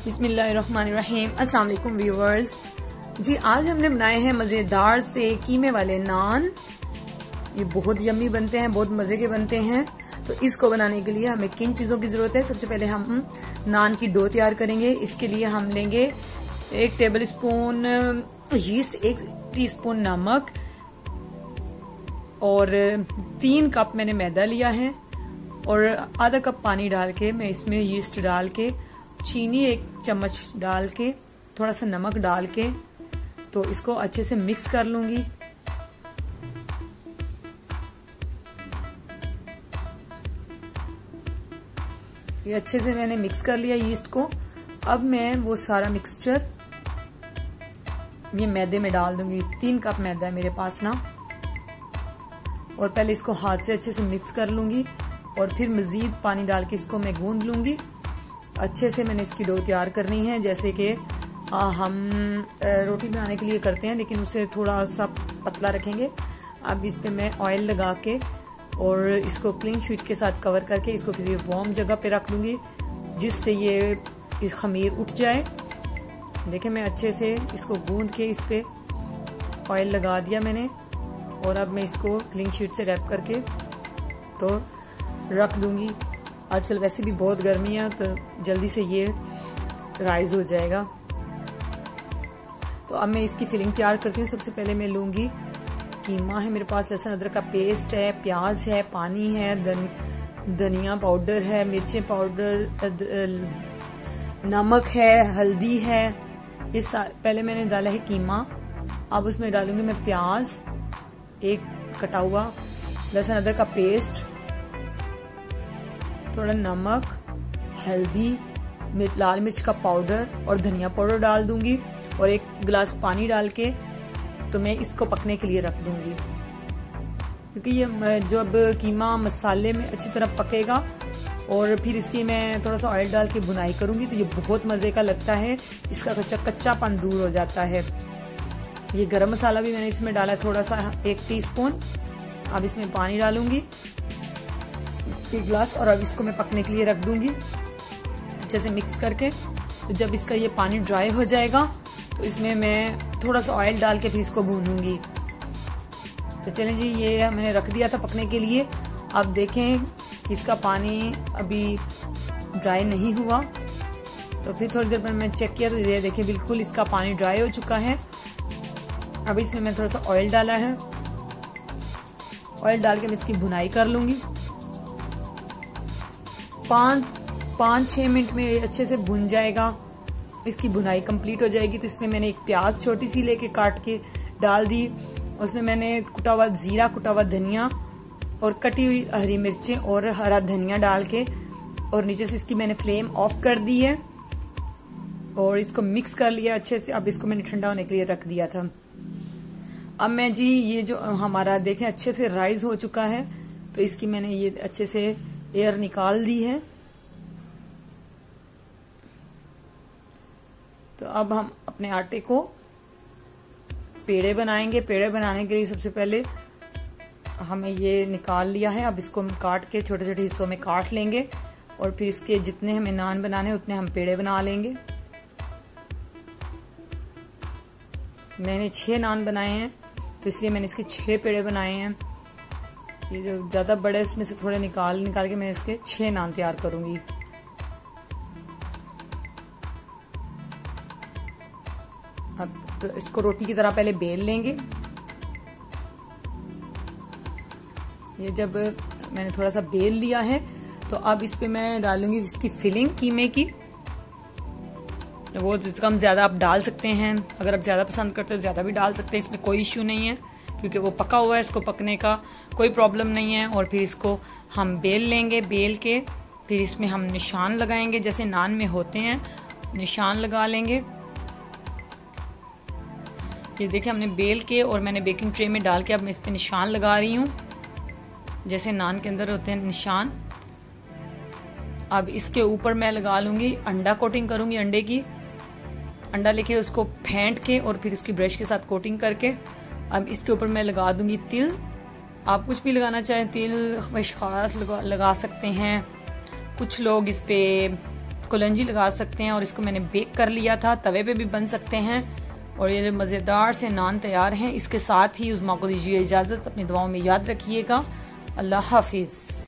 बिस्मिल्लाहिर्रहमानिर्रहीम। अस्सलाम वालेकुम व्यूअर्स। जी आज हमने बनाए हैं मज़ेदार से कीमे वाले नान। ये बहुत यम्मी बनते हैं, बहुत मज़े के बनते हैं। तो इसको बनाने के लिए हमें किन चीज़ों की ज़रूरत है? सबसे पहले हम नान की डो तैयार करेंगे। इसके लिए हम लेंगे 1 टेबल स्पून यीस्ट, 1 टीस्पून नमक और 3 कप मैंने मैदा लिया है और आधा कप पानी डाल के मैं इसमें यीस्ट डाल के, चीनी 1 चम्मच डाल के, थोड़ा सा नमक डाल के तो इसको अच्छे से मिक्स कर लूंगी। ये अच्छे से मैंने मिक्स कर लिया यीस्ट को। अब मैं वो सारा मिक्सचर ये मैदे में डाल दूंगी। 3 कप मैदा है मेरे पास ना, और पहले इसको हाथ से अच्छे से मिक्स कर लूंगी और फिर मजीद पानी डाल के इसको मैं गूंद लूंगी। अच्छे से मैंने इसकी डो तैयार करनी है, जैसे कि हम रोटी बनाने के लिए करते हैं, लेकिन उसे थोड़ा सा पतला रखेंगे। अब इस पे मैं ऑयल लगा के और इसको क्लीन शीट के साथ कवर करके इसको किसी वार्म जगह पे रख दूंगी, जिससे ये खमीर उठ जाए। देखिए मैं अच्छे से इसको गूंद के इस पे ऑयल लगा दिया मैंने, और अब मैं इसको क्लीन शीट से रैप करके तो रख दूंगी। आजकल वैसे भी बहुत गर्मी है तो जल्दी से ये राइज हो जाएगा। तो अब मैं इसकी फिलिंग तैयार करती हूँ। सबसे पहले मैं लूंगी कीमा है मेरे पास, लहसुन अदरक का पेस्ट है, प्याज है, पानी है, धनिया पाउडर है, मिर्ची पाउडर, नमक है, हल्दी है। ये पहले मैंने डाला है कीमा। अब उसमें डालूंगी मैं प्याज, 1 कटा हुआ, लहसुन अदरक का पेस्ट, थोड़ा नमक, हल्दी, लाल मिर्च का पाउडर और धनिया पाउडर डाल दूंगी, और 1 गिलास पानी डाल के तो मैं इसको पकने के लिए रख दूंगी। क्योंकि ये जब कीमा मसाले में अच्छी तरह पकेगा और फिर इसकी मैं थोड़ा सा ऑयल डाल के बुनाई करूंगी तो ये बहुत मजे का लगता है। इसका कच्चापन दूर हो जाता है। ये गरम मसाला भी मैंने इसमें डाला है थोड़ा सा, 1 टीस्पून। अब इसमें पानी डालूंगी 1 गिलास, और अब इसको मैं पकने के लिए रख दूंगी अच्छे से मिक्स करके। तो जब इसका ये पानी ड्राई हो जाएगा तो इसमें मैं थोड़ा सा ऑयल डाल के फिर इसको भूनूंगी। तो चलें जी, ये मैंने रख दिया था पकने के लिए। अब देखें इसका पानी अभी ड्राई नहीं हुआ, तो फिर थोड़ी देर बाद मैंने चेक किया तो ये देखिए बिल्कुल इसका पानी ड्राई हो चुका है। अब इसमें मैं थोड़ा सा ऑयल डाला है, ऑयल डाल के मैं इसकी भुनाई कर लूंगी। 5-6 मिनट में अच्छे से भुन जाएगा, इसकी भुनाई कंप्लीट हो जाएगी। तो इसमें मैंने 1 प्याज छोटी सी लेके काट के डाल दी। उसमें मैंने कुटा हुआ जीरा, कुटा हुआ धनिया और कटी हुई हरी मिर्चें और हरा धनिया डाल के, और नीचे से इसकी मैंने फ्लेम ऑफ कर दी है और इसको मिक्स कर लिया अच्छे से। अब इसको मैंने ठंडा होने के लिए रख दिया था। अब मैं जी ये जो हमारा देखें अच्छे से राइज हो चुका है, तो इसकी मैंने ये अच्छे से एयर निकाल दी है। तो अब हम अपने आटे को पेड़े बनाएंगे। पेड़े बनाने के लिए सबसे पहले हमें ये निकाल लिया है। अब इसको हम काट के छोटे छोटे हिस्सों में काट लेंगे, और फिर इसके जितने हमें नान बनाने उतने हम पेड़े बना लेंगे। मैंने 6 नान बनाए हैं, तो इसलिए मैंने इसके 6 पेड़े बनाए हैं। ये जो ज्यादा बड़े उसमें से थोड़े निकाल के मैं इसके 6 नान तैयार करूंगी। अब तो इसको रोटी की तरह पहले बेल लेंगे। ये जब मैंने थोड़ा सा बेल लिया है तो अब इस पे मैं डालूंगी इसकी फिलिंग कीमे की। वो कम ज्यादा आप डाल सकते हैं, अगर आप ज्यादा पसंद करते हो ज्यादा भी डाल सकते हैं, इसमें कोई इश्यू नहीं है क्योंकि वो पका हुआ है, इसको पकने का कोई प्रॉब्लम नहीं है। और फिर इसको हम बेल लेंगे, बेल के फिर इसमें हम निशान लगाएंगे, जैसे नान में होते हैं निशान लगा लेंगे। ये देखिए हमने बेल के और मैंने बेकिंग ट्रे में डाल के अब मैं इस पे निशान लगा रही हूँ, जैसे नान के अंदर होते हैं निशान। अब इसके ऊपर मैं लगा लूंगी अंडा, कोटिंग करूंगी अंडे की। अंडा लेके उसको फेंट के और फिर इसकी ब्रश के साथ कोटिंग करके अब इसके ऊपर मैं लगा दूंगी तिल। आप कुछ भी लगाना चाहें, तिल खास लगा सकते हैं। कुछ लोग इस पे कलंजी लगा सकते हैं। और इसको मैंने बेक कर लिया था, तवे पे भी बन सकते हैं। और ये जो मज़ेदार से नान तैयार हैं, इसके साथ ही उज़्मा को दीजिए इजाज़त। अपनी दुआओं में याद रखिएगा। अल्लाह हाफिज़।